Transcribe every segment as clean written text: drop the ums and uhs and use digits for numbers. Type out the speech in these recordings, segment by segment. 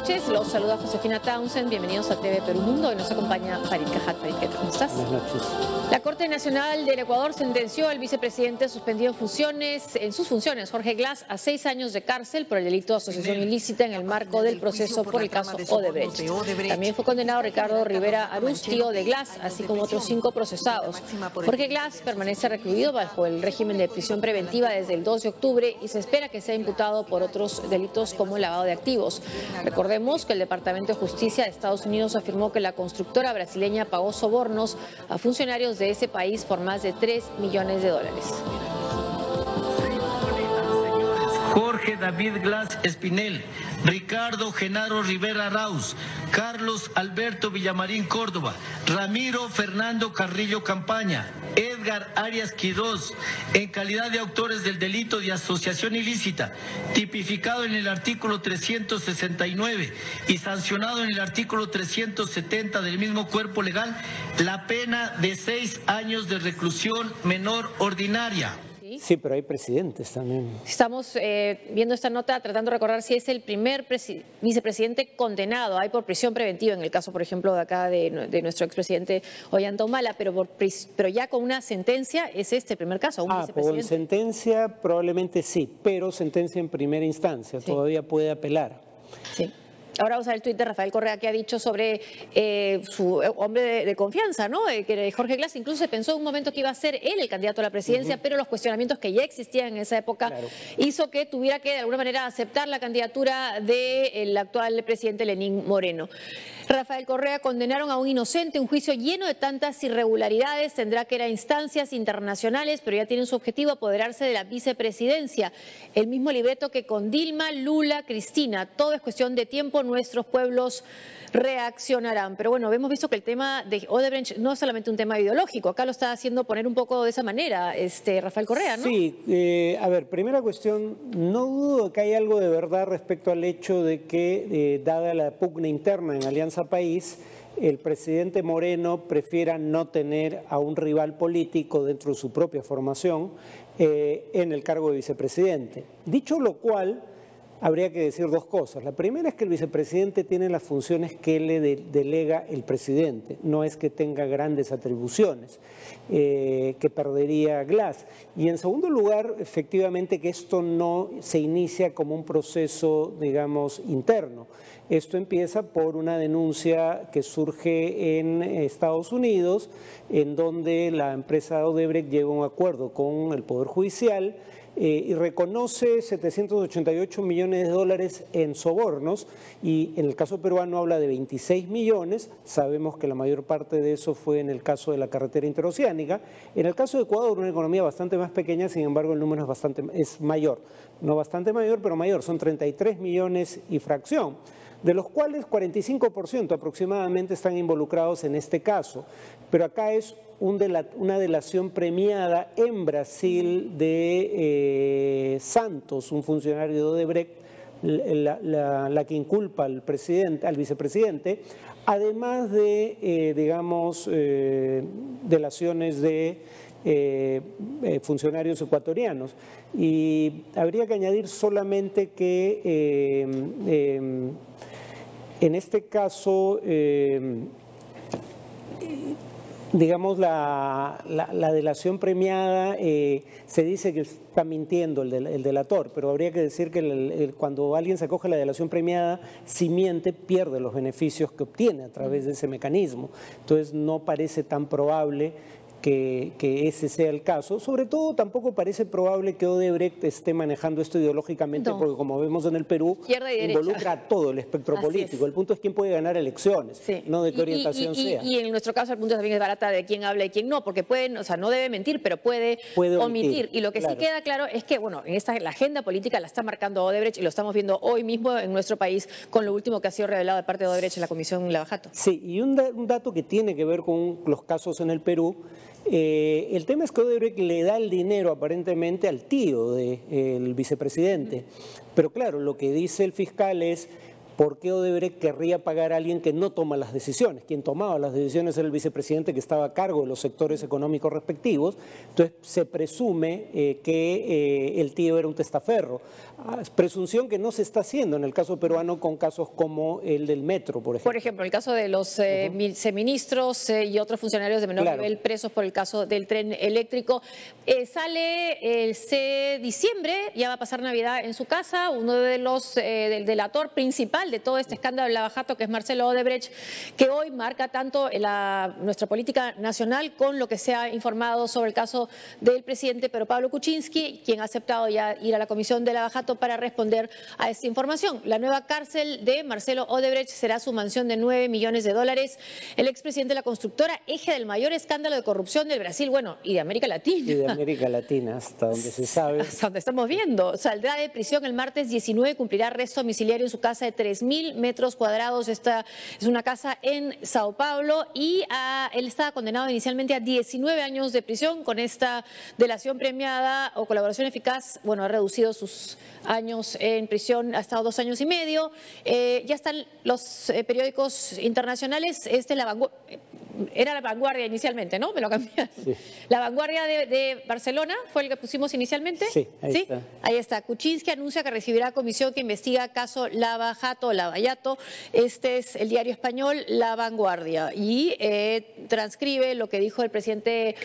noches, los saluda Josefina Townsend, bienvenidos a TV Perú Mundo. Hoy nos acompaña Farid Cajat. Farid, ¿cómo estás? Buenas noches. La Corte Nacional del Ecuador sentenció al vicepresidente suspendido en sus funciones, Jorge Glass, a 6 años de cárcel por el delito de asociación ilícita en el marco del proceso por el caso Odebrecht. También fue condenado Ricardo Rivera Arús, tío de Glass, así como otros 5 procesados. Jorge Glass permanece recluido bajo el régimen de prisión preventiva desde el 2 de octubre y se espera que sea imputado por otros delitos como lavado de activos. Recordemos que el Departamento de Justicia de Estados Unidos afirmó que la constructora brasileña pagó sobornos a funcionarios de ese país por más de $3 millones. Jorge David Glass Espinel, Ricardo Genaro Rivera Arauz, Carlos Alberto Villamarín Córdoba, Ramiro Fernando Carrillo Campaña, Edgar Arias Quirós, en calidad de autores del delito de asociación ilícita, tipificado en el artículo 369 y sancionado en el artículo 370 del mismo cuerpo legal, la pena de 6 años de reclusión menor ordinaria. Sí, pero hay presidentes también. Estamos viendo esta nota tratando de recordar si es el primer vicepresidente condenado. Hay por prisión preventiva en el caso, por ejemplo, de acá de nuestro expresidente Ollanta Humala, pero ya con una sentencia es este el primer caso. Con sentencia probablemente sí, pero sentencia en primera instancia, sí. Todavía puede apelar. Sí. Ahora vamos a ver el tuit de Rafael Correa que ha dicho sobre su hombre de confianza, ¿no? Que Jorge Glass incluso se pensó en un momento que iba a ser él el candidato a la presidencia, pero los cuestionamientos que ya existían en esa época hizo que tuviera que de alguna manera aceptar la candidatura del actual presidente Lenín Moreno. Rafael Correa condenaron a un inocente, un juicio lleno de tantas irregularidades, tendrá que ir a instancias internacionales, pero ya tienen su objetivo apoderarse de la vicepresidencia. El mismo libreto que con Dilma, Lula, Cristina, todo es cuestión de tiempo, nuestros pueblos reaccionarán. Pero bueno, hemos visto que el tema de Odebrecht no es solamente un tema ideológico, acá lo está haciendo poner un poco de esa manera Rafael Correa, ¿no? Sí, a ver, primera cuestión, no dudo que hay algo de verdad respecto al hecho de que, dada la pugna interna en Alianza País, el presidente Moreno prefiera no tener a un rival político dentro de su propia formación en el cargo de vicepresidente. Dicho lo cual, habría que decir dos cosas. La primera es que el vicepresidente tiene las funciones que le delega el presidente, no es que tenga grandes atribuciones que perdería Glass. Y en segundo lugar, efectivamente que esto no se inicia como un proceso, digamos, interno. Esto empieza por una denuncia que surge en Estados Unidos, en donde la empresa Odebrecht llega a un acuerdo con el Poder Judicial y reconoce $788 millones en sobornos, y en el caso peruano habla de 26 millones, sabemos que la mayor parte de eso fue en el caso de la carretera interoceánica. En el caso de Ecuador, una economía bastante más pequeña, sin embargo el número es mayor, no bastante mayor, pero mayor, son 33 millones y fracción, de los cuales 45% aproximadamente están involucrados en este caso, pero acá es una delación premiada en Brasil de Santos, un funcionario de Odebrecht, la que inculpa al vicepresidente, además de, digamos, delaciones de funcionarios ecuatorianos. Y habría que añadir solamente que en este caso, digamos, la delación premiada, se dice que está mintiendo el delator, pero habría que decir que cuando alguien se acoge a la delación premiada, si miente, pierde los beneficios que obtiene a través de ese mecanismo. Entonces no parece tan probable que ese sea el caso. Sobre todo tampoco parece probable que Odebrecht esté manejando esto ideológicamente, porque como vemos en el Perú, involucra a todo el espectro político. El punto es quién puede ganar elecciones, no de qué orientación sea. Y en nuestro caso el punto también es barata de quién habla y quién no, porque no debe mentir, pero puede omitir. Y lo que sí queda claro es que, bueno, la agenda política la está marcando Odebrecht y lo estamos viendo hoy mismo en nuestro país con lo último que ha sido revelado de parte de Odebrecht en la Comisión Lavajato. Sí, y un dato que tiene que ver con los casos en el Perú. El tema es que Odebrecht le da el dinero aparentemente al tío del vicepresidente, pero claro, lo que dice el fiscal es: ¿por qué Odebrecht querría pagar a alguien que no toma las decisiones? Quien tomaba las decisiones era el vicepresidente que estaba a cargo de los sectores económicos respectivos. Entonces se presume que el tío era un testaferro. Presunción que no se está haciendo en el caso peruano con casos como el del metro, por ejemplo. Por ejemplo, el caso de los viceministros y otros funcionarios de menor nivel presos por el caso del tren eléctrico. Sale el diciembre, ya va a pasar Navidad en su casa, uno de los, del delator principal de todo este escándalo de lavajato, que es Marcelo Odebrecht, que hoy marca tanto nuestra política nacional con lo que se ha informado sobre el caso del presidente Pedro Pablo Kuczynski, quien ha aceptado ya ir a la comisión de lavajato para responder a esta información. La nueva cárcel de Marcelo Odebrecht será su mansión de $9 millones. El expresidente de la constructora, eje del mayor escándalo de corrupción del Brasil, bueno, y de América Latina. Y de América Latina, hasta donde se sabe. Hasta donde estamos viendo. Saldrá de prisión el martes 19, cumplirá arresto domiciliario en su casa de 3.000 metros cuadrados. Esta es una casa en Sao Paulo y él estaba condenado inicialmente a 19 años de prisión. Con esta delación premiada o colaboración eficaz, bueno, ha reducido sus años en prisión, ha estado 2 años y medio. Ya están los periódicos internacionales. Era La Vanguardia inicialmente, ¿no? Me lo cambiaron. Sí. La Vanguardia de Barcelona fue el que pusimos inicialmente. Sí, ahí está. Ahí está. Kuczynski anuncia que recibirá comisión que investiga caso Lavallato. Este es el diario español La Vanguardia y transcribe lo que dijo el presidente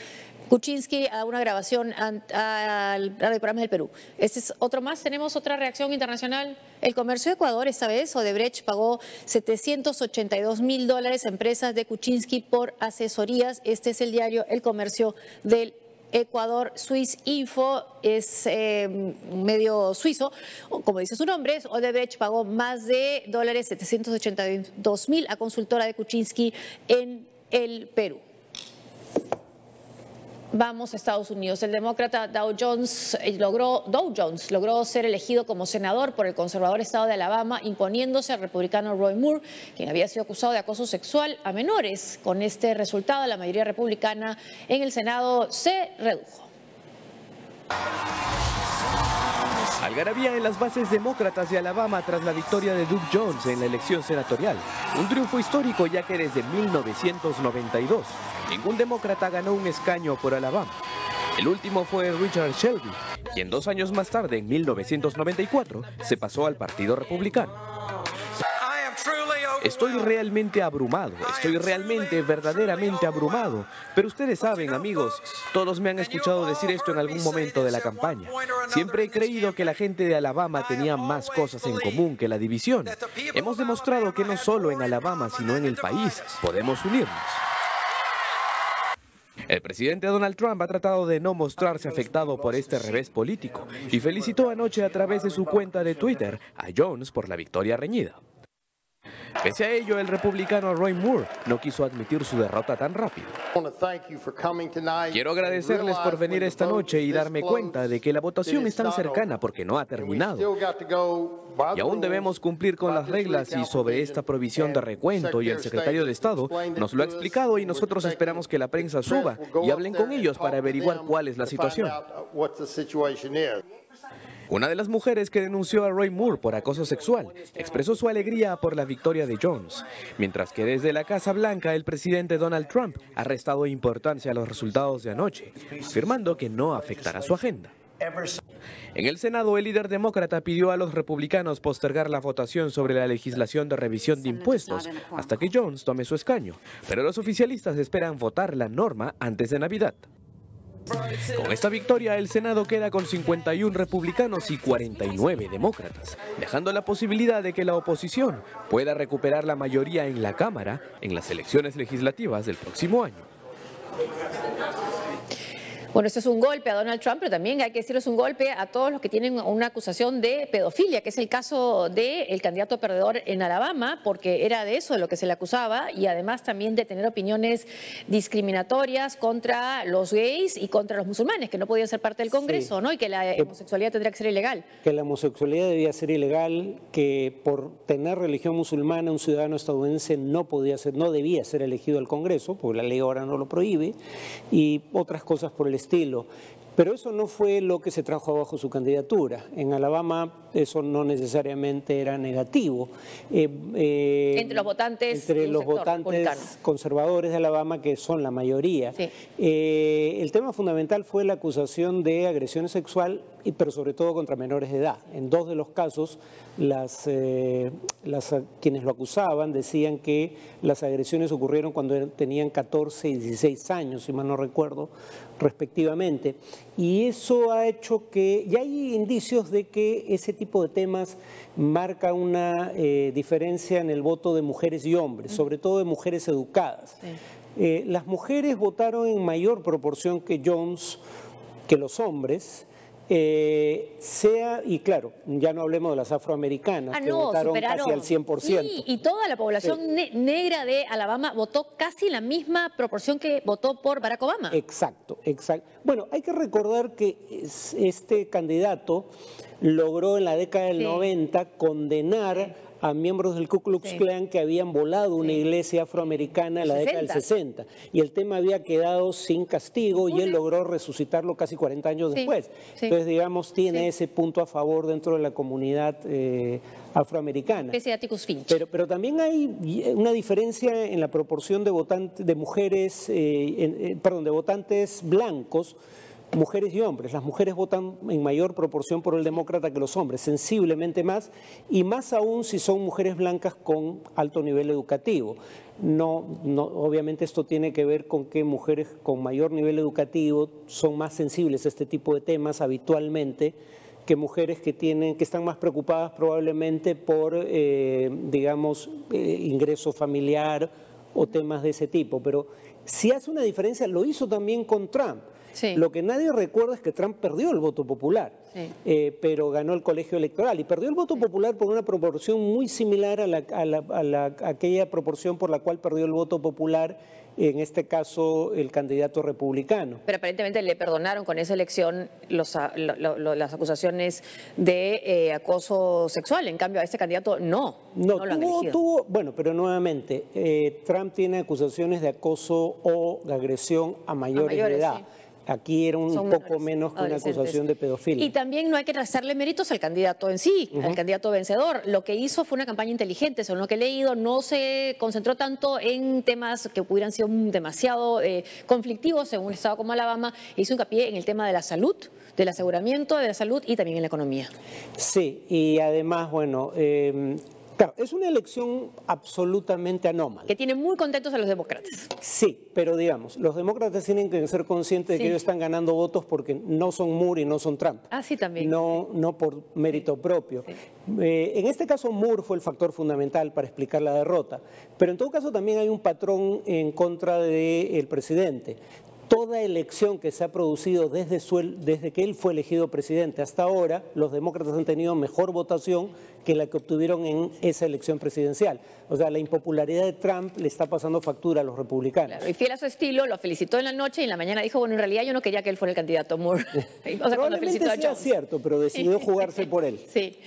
Kuczynski a una grabación al Radio Programas del Perú. Este es otro más. Tenemos otra reacción internacional. El comercio de Ecuador, esta vez, Odebrecht pagó $782.000 a empresas de Kuczynski por asesorías. Este es el diario El Comercio del Ecuador. Swiss Info es un medio suizo, como dice su nombre. Odebrecht pagó más de $782.000 a consultora de Kuczynski en el Perú. Vamos a Estados Unidos. El demócrata Dow Jones logró ser elegido como senador por el conservador estado de Alabama, imponiéndose al republicano Roy Moore, quien había sido acusado de acoso sexual a menores. Con este resultado, la mayoría republicana en el Senado se redujo. Algarabía en las bases demócratas de Alabama tras la victoria de Doug Jones en la elección senatorial. Un triunfo histórico, ya que desde 1992 ningún demócrata ganó un escaño por Alabama. El último fue Richard Shelby, quien 2 años más tarde, en 1994, se pasó al Partido Republicano. Estoy realmente abrumado, verdaderamente abrumado. Pero ustedes saben, amigos, todos me han escuchado decir esto en algún momento de la campaña. Siempre he creído que la gente de Alabama tenía más cosas en común que la división. Hemos demostrado que no solo en Alabama, sino en el país, podemos unirnos. El presidente Donald Trump ha tratado de no mostrarse afectado por este revés político y felicitó anoche a través de su cuenta de Twitter a Jones por la victoria reñida. Pese a ello, el republicano Roy Moore no quiso admitir su derrota tan rápido. Quiero agradecerles por venir esta noche y darme cuenta de que la votación es tan cercana porque no ha terminado. Y aún debemos cumplir con las reglas y sobre esta provisión de recuento, y el secretario de Estado nos lo ha explicado y nosotros esperamos que la prensa suba y hablen con ellos para averiguar cuál es la situación. Una de las mujeres que denunció a Roy Moore por acoso sexual expresó su alegría por la victoria de Jones, mientras que desde la Casa Blanca el presidente Donald Trump ha restado importancia a los resultados de anoche, afirmando que no afectará su agenda. En el Senado, el líder demócrata pidió a los republicanos postergar la votación sobre la legislación de revisión de impuestos hasta que Jones tome su escaño, pero los oficialistas esperan votar la norma antes de Navidad. Con esta victoria, el Senado queda con 51 republicanos y 49 demócratas, dejando la posibilidad de que la oposición pueda recuperar la mayoría en la Cámara en las elecciones legislativas del próximo año. Bueno, esto es un golpe a Donald Trump, pero también hay que decirlo, es un golpe a todos los que tienen una acusación de pedofilia, que es el caso del candidato perdedor en Alabama, porque era de eso de lo que se le acusaba, y además también de tener opiniones discriminatorias contra los gays y contra los musulmanes, que no podían ser parte del Congreso, sí, ¿no? Y que la homosexualidad tendría que ser ilegal. Que la homosexualidad debía ser ilegal, que por tener religión musulmana un ciudadano estadounidense no debía ser elegido al Congreso, porque la ley ahora no lo prohíbe, y otras cosas por el estilo. Pero eso no fue lo que se trajo abajo su candidatura. En Alabama eso no necesariamente era negativo. Entre los votantes, conservadores de Alabama, que son la mayoría. Sí. El tema fundamental fue la acusación de agresión sexual, pero sobre todo contra menores de edad. En 2 de los casos, quienes lo acusaban decían que las agresiones ocurrieron cuando tenían 14 y 16 años, si mal no recuerdo, respectivamente. Y eso ha hecho que, ya hay indicios de que ese tipo de temas marca una diferencia en el voto de mujeres y hombres, sobre todo de mujeres educadas. Sí. Las mujeres votaron en mayor proporción que Jones, que los hombres, y claro, ya no hablemos de las afroamericanas, que votaron casi al 100%. Sí, y toda la población negra de Alabama votó casi la misma proporción que votó por Barack Obama. Exacto, exacto. Bueno, hay que recordar que este candidato logró en la década del 90 condenar a miembros del Ku Klux Klan que habían volado una iglesia afroamericana en la década del 60. Y el tema había quedado sin castigo y él logró resucitarlo casi 40 años después. Entonces, digamos, tiene ese punto a favor dentro de la comunidad afroamericana. Pero también hay una diferencia en la proporción de votantes, de mujeres, de votantes blancos, mujeres y hombres. Las mujeres votan en mayor proporción por el demócrata que los hombres, sensiblemente más, y más aún si son mujeres blancas con alto nivel educativo. Obviamente esto tiene que ver con que mujeres con mayor nivel educativo son más sensibles a este tipo de temas habitualmente que mujeres que están más preocupadas probablemente por, ingreso familiar o temas de ese tipo. Pero si hace una diferencia, lo hizo también con Trump. Sí. Lo que nadie recuerda es que Trump perdió el voto popular, pero ganó el colegio electoral y perdió el voto popular por una proporción muy similar a aquella proporción por la cual perdió el voto popular, en este caso el candidato republicano. Pero aparentemente le perdonaron con esa elección las acusaciones de acoso sexual, en cambio a este candidato no lo han elegido. Bueno, pero nuevamente, Trump tiene acusaciones de acoso o de agresión a mayores de edad. Sí. Aquí era un poco menos que una acusación de pedofilia. Y también no hay que restarle méritos al candidato en sí, al candidato vencedor. Lo que hizo fue una campaña inteligente, según lo que he leído, no se concentró tanto en temas que hubieran sido demasiado conflictivos, según un estado como Alabama, hizo hincapié en el tema de la salud, del aseguramiento de la salud y también en la economía. Sí, y además, bueno, claro, es una elección absolutamente anómala. Que tiene muy contentos a los demócratas. Sí, pero digamos, los demócratas tienen que ser conscientes de que ellos están ganando votos porque no son Moore y no son Trump. Ah, sí, también. No por mérito propio. Sí. En este caso, Moore fue el factor fundamental para explicar la derrota. Pero en todo caso también hay un patrón en contra del presidente. Toda elección que se ha producido desde que él fue elegido presidente hasta ahora, los demócratas han tenido mejor votación que la que obtuvieron en esa elección presidencial. O sea, la impopularidad de Trump le está pasando factura a los republicanos. Claro, y fiel a su estilo, lo felicitó en la noche y en la mañana dijo, bueno, en realidad yo no quería que él fuera el candidato Moore. O sea, probablemente sea cierto, pero decidió jugarse por él. Sí.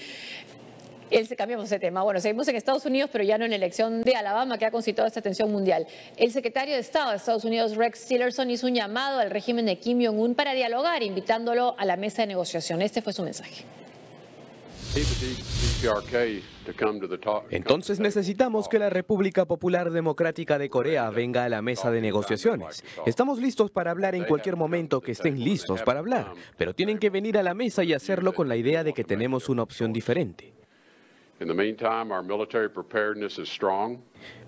Cambiamos de tema. Bueno, seguimos en Estados Unidos, pero ya no en la elección de Alabama, que ha concitado esta tensión mundial. El secretario de Estado de Estados Unidos, Rex Tillerson, hizo un llamado al régimen de Kim Jong-un para dialogar, invitándolo a la mesa de negociación. Este fue su mensaje. Entonces necesitamos que la República Popular Democrática de Corea venga a la mesa de negociaciones. Estamos listos para hablar en cualquier momento que estén listos para hablar, pero tienen que venir a la mesa y hacerlo con la idea de que tenemos una opción diferente.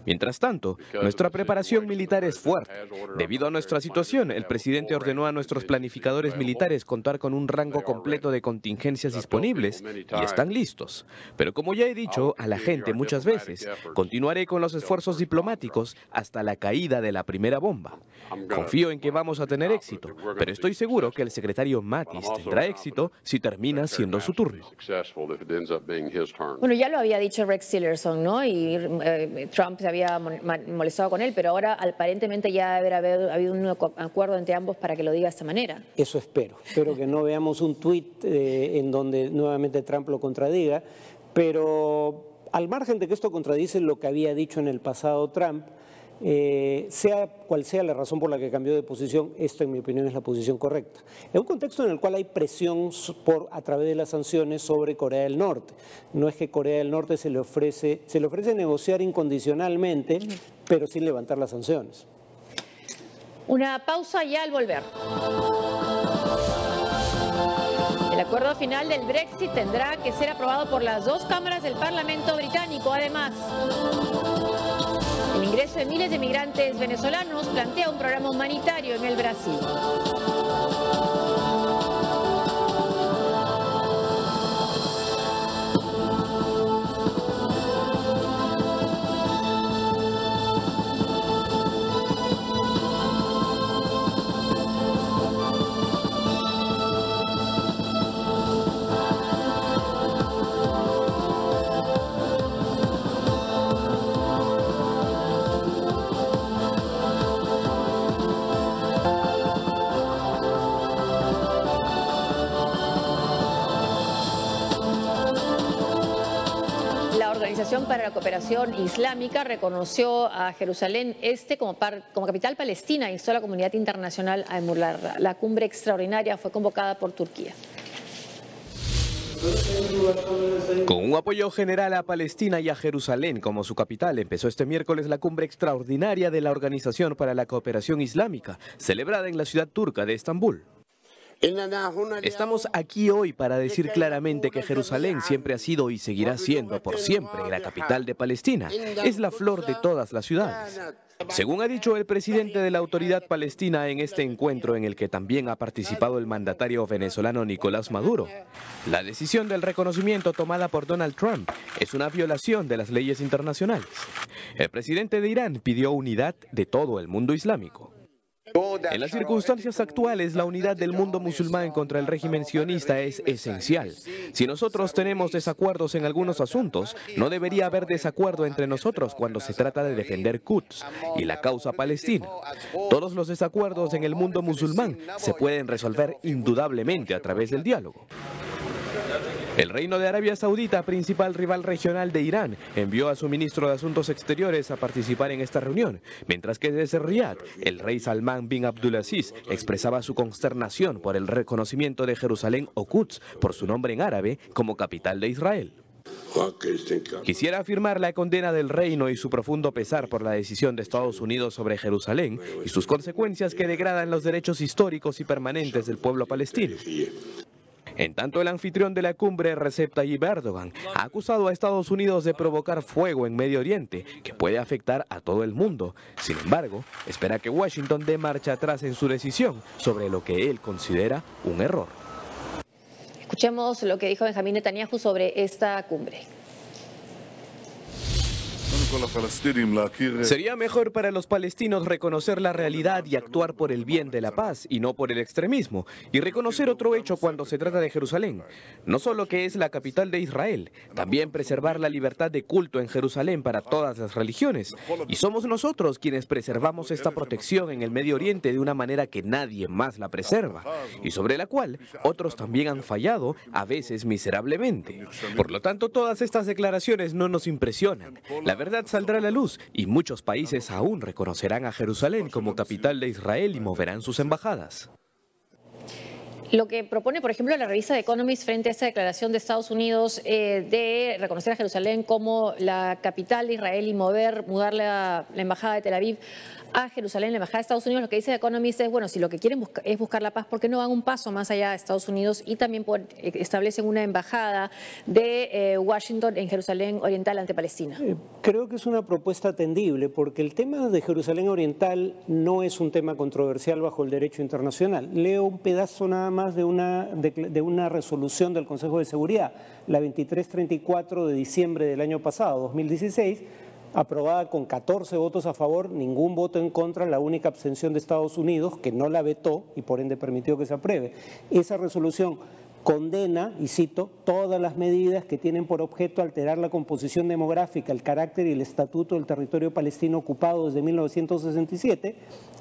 Mientras tanto, nuestra preparación militar es fuerte. Debido a nuestra situación, el presidente ordenó a nuestros planificadores militares contar con un rango completo de contingencias disponibles y están listos. Pero como ya he dicho a la gente muchas veces, continuaré con los esfuerzos diplomáticos hasta la caída de la primera bomba. Confío en que vamos a tener éxito, pero estoy seguro que el secretario Mattis tendrá éxito si termina siendo su turno. Bueno, ya lo había dicho Rex Tillerson, ¿no? Y Trump se había molestado con él, pero ahora aparentemente ya haber habido un acuerdo entre ambos para que lo diga de esta manera. Eso espero. Espero que no veamos un tuit en donde nuevamente Trump lo contradiga, pero al margen de que esto contradice lo que había dicho en el pasado Trump, sea cual sea la razón por la que cambió de posición, esto en mi opinión es la posición correcta. En un contexto en el cual hay presión a través de las sanciones sobre Corea del Norte. No es que Corea del Norte se le ofrece negociar incondicionalmente, pero sin levantar las sanciones. Una pausa y al volver. El acuerdo final del Brexit tendrá que ser aprobado por las dos cámaras del Parlamento británico. Además, el ingreso de miles de migrantes venezolanos plantea un programa humanitario en el Brasil. Para la Cooperación Islámica reconoció a Jerusalén Este como capital palestina e instó a la comunidad internacional a emularla. La cumbre extraordinaria fue convocada por Turquía. Con un apoyo general a Palestina y a Jerusalén como su capital, empezó este miércoles la cumbre extraordinaria de la Organización para la Cooperación Islámica, celebrada en la ciudad turca de Estambul. Estamos aquí hoy para decir claramente que Jerusalén siempre ha sido y seguirá siendo por siempre la capital de Palestina. Es la flor de todas las ciudades. Según ha dicho el presidente de la Autoridad Palestina en este encuentro, en el que también ha participado el mandatario venezolano Nicolás Maduro, la decisión del reconocimiento tomada por Donald Trump es una violación de las leyes internacionales. El presidente de Irán pidió unidad de todo el mundo islámico. En las circunstancias actuales, la unidad del mundo musulmán contra el régimen sionista es esencial. Si nosotros tenemos desacuerdos en algunos asuntos, no debería haber desacuerdo entre nosotros cuando se trata de defender Quds y la causa palestina. Todos los desacuerdos en el mundo musulmán se pueden resolver indudablemente a través del diálogo. El Reino de Arabia Saudita, principal rival regional de Irán, envió a su ministro de Asuntos Exteriores a participar en esta reunión, mientras que desde Riad, el rey Salman bin Abdulaziz expresaba su consternación por el reconocimiento de Jerusalén o Quds, por su nombre en árabe, como capital de Israel. Quisiera afirmar la condena del reino y su profundo pesar por la decisión de Estados Unidos sobre Jerusalén y sus consecuencias que degradan los derechos históricos y permanentes del pueblo palestino. En tanto, el anfitrión de la cumbre, Recep Tayyip Erdogan, ha acusado a Estados Unidos de provocar fuego en Medio Oriente, que puede afectar a todo el mundo. Sin embargo, espera que Washington dé marcha atrás en su decisión sobre lo que él considera un error. Escuchemos lo que dijo Benjamín Netanyahu sobre esta cumbre. Sería mejor para los palestinos reconocer la realidad y actuar por el bien de la paz y no por el extremismo, y reconocer otro hecho cuando se trata de Jerusalén, no solo que es la capital de Israel, también preservar la libertad de culto en Jerusalén para todas las religiones, y somos nosotros quienes preservamos esta protección en el Medio Oriente de una manera que nadie más la preserva, y sobre la cual otros también han fallado, a veces miserablemente. Por lo tanto, todas estas declaraciones no nos impresionan. La verdad saldrá a la luz y muchos países aún reconocerán a Jerusalén como capital de Israel y moverán sus embajadas. Lo que propone, por ejemplo, la revista The Economist frente a esta declaración de Estados Unidos de reconocer a Jerusalén como la capital de Israel y mudar la embajada de Tel Aviv a Jerusalén, la embajada de Estados Unidos, lo que dice The Economist es, bueno, si lo que quieren es buscar la paz, ¿por qué no van un paso más allá de Estados Unidos y también establecen una embajada de Washington en Jerusalén Oriental ante Palestina? Creo que es una propuesta atendible, porque el tema de Jerusalén Oriental no es un tema controversial bajo el derecho internacional. Leo un pedazo nada más de una resolución del Consejo de Seguridad, la 2334 de diciembre del año pasado, 2016, aprobada con 14 votos a favor, ningún voto en contra, la única abstención de Estados Unidos, que no la vetó y por ende permitió que se apruebe. Esa resolución condena, y cito, todas las medidas que tienen por objeto alterar la composición demográfica, el carácter y el estatuto del territorio palestino ocupado desde 1967,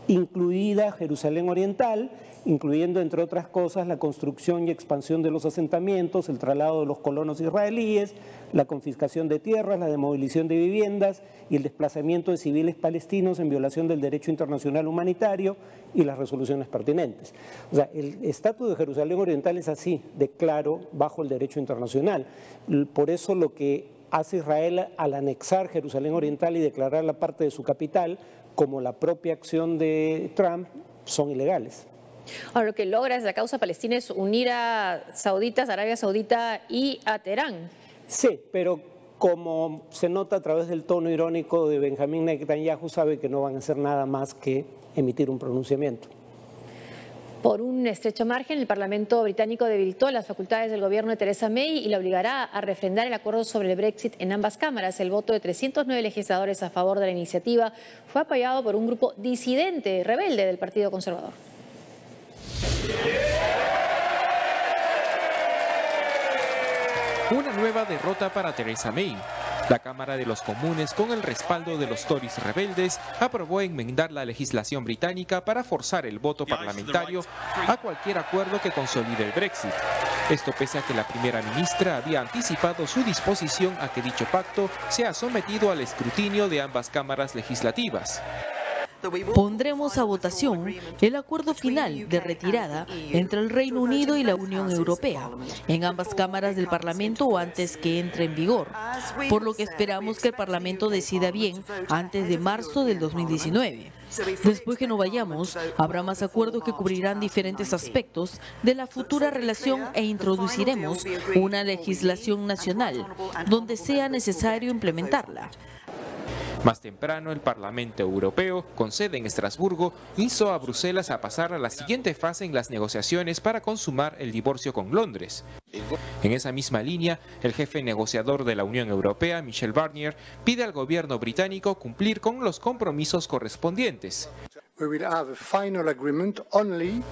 incluida Jerusalén Oriental, incluyendo, entre otras cosas, la construcción y expansión de los asentamientos, el traslado de los colonos israelíes, la confiscación de tierras, la demolición de viviendas y el desplazamiento de civiles palestinos en violación del derecho internacional humanitario y las resoluciones pertinentes. O sea, el estatus de Jerusalén Oriental es así, de claro, bajo el derecho internacional. Por eso lo que hace Israel al anexar Jerusalén Oriental y declarar la parte de su capital, como la propia acción de Trump, son ilegales. Ahora, lo que logra esa causa palestina es unir a sauditas, Arabia Saudita y a Teherán. Sí, pero como se nota a través del tono irónico de Benjamín Netanyahu, sabe que no van a hacer nada más que emitir un pronunciamiento. Por un estrecho margen, el Parlamento británico debilitó las facultades del gobierno de Theresa May y la obligará a refrendar el acuerdo sobre el Brexit en ambas cámaras. El voto de 309 legisladores a favor de la iniciativa fue apoyado por un grupo disidente, rebelde del Partido Conservador. Una nueva derrota para Theresa May. La Cámara de los Comunes, con el respaldo de los Tories rebeldes, aprobó enmendar la legislación británica para forzar el voto parlamentario a cualquier acuerdo que consolide el Brexit. Esto pese a que la primera ministra había anticipado su disposición a que dicho pacto sea sometido al escrutinio de ambas cámaras legislativas. Pondremos a votación el acuerdo final de retirada entre el Reino Unido y la Unión Europea en ambas cámaras del Parlamento o antes que entre en vigor, por lo que esperamos que el Parlamento decida bien antes de marzo del 2019. Después que no vayamos, habrá más acuerdos que cubrirán diferentes aspectos de la futura relación e introduciremos una legislación nacional donde sea necesario implementarla. Más temprano, el Parlamento Europeo, con sede en Estrasburgo, instó a Bruselas a pasar a la siguiente fase en las negociaciones para consumar el divorcio con Londres. En esa misma línea, el jefe negociador de la Unión Europea, Michel Barnier, pide al gobierno británico cumplir con los compromisos correspondientes.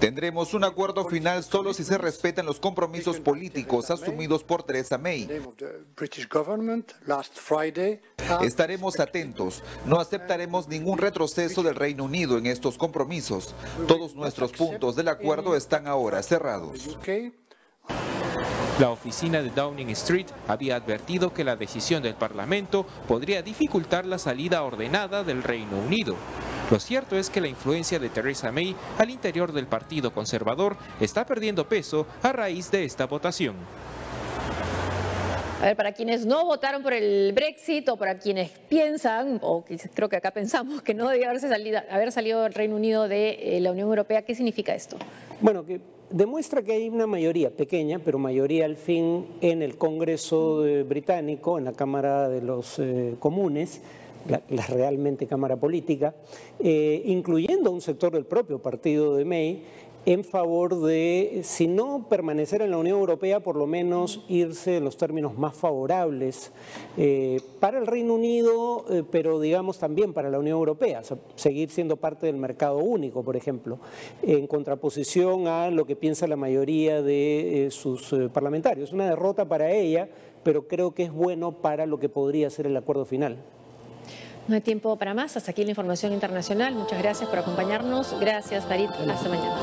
Tendremos un acuerdo final solo si se respetan los compromisos políticos asumidos por Theresa May. Estaremos atentos. No aceptaremos ningún retroceso del Reino Unido en estos compromisos. Todos nuestros puntos del acuerdo están ahora cerrados. La oficina de Downing Street había advertido que la decisión del Parlamento podría dificultar la salida ordenada del Reino Unido. Lo cierto es que la influencia de Theresa May al interior del Partido Conservador está perdiendo peso a raíz de esta votación. A ver, para quienes no votaron por el Brexit o para quienes piensan, o creo que acá pensamos que no debía haber salido el Reino Unido de la Unión Europea, ¿qué significa esto? Bueno, que demuestra que hay una mayoría pequeña, pero mayoría al fin en el Congreso británico, en la Cámara de los Comunes, la realmente Cámara Política, incluyendo un sector del propio partido de May, en favor de, si no permanecer en la Unión Europea, por lo menos irse en los términos más favorables para el Reino Unido, pero digamos también para la Unión Europea, o sea, seguir siendo parte del mercado único, por ejemplo, en contraposición a lo que piensa la mayoría de sus parlamentarios. Es una derrota para ella, pero creo que es bueno para lo que podría ser el acuerdo final. No hay tiempo para más. Hasta aquí la información internacional. Muchas gracias por acompañarnos. Gracias, Farid. Hasta mañana.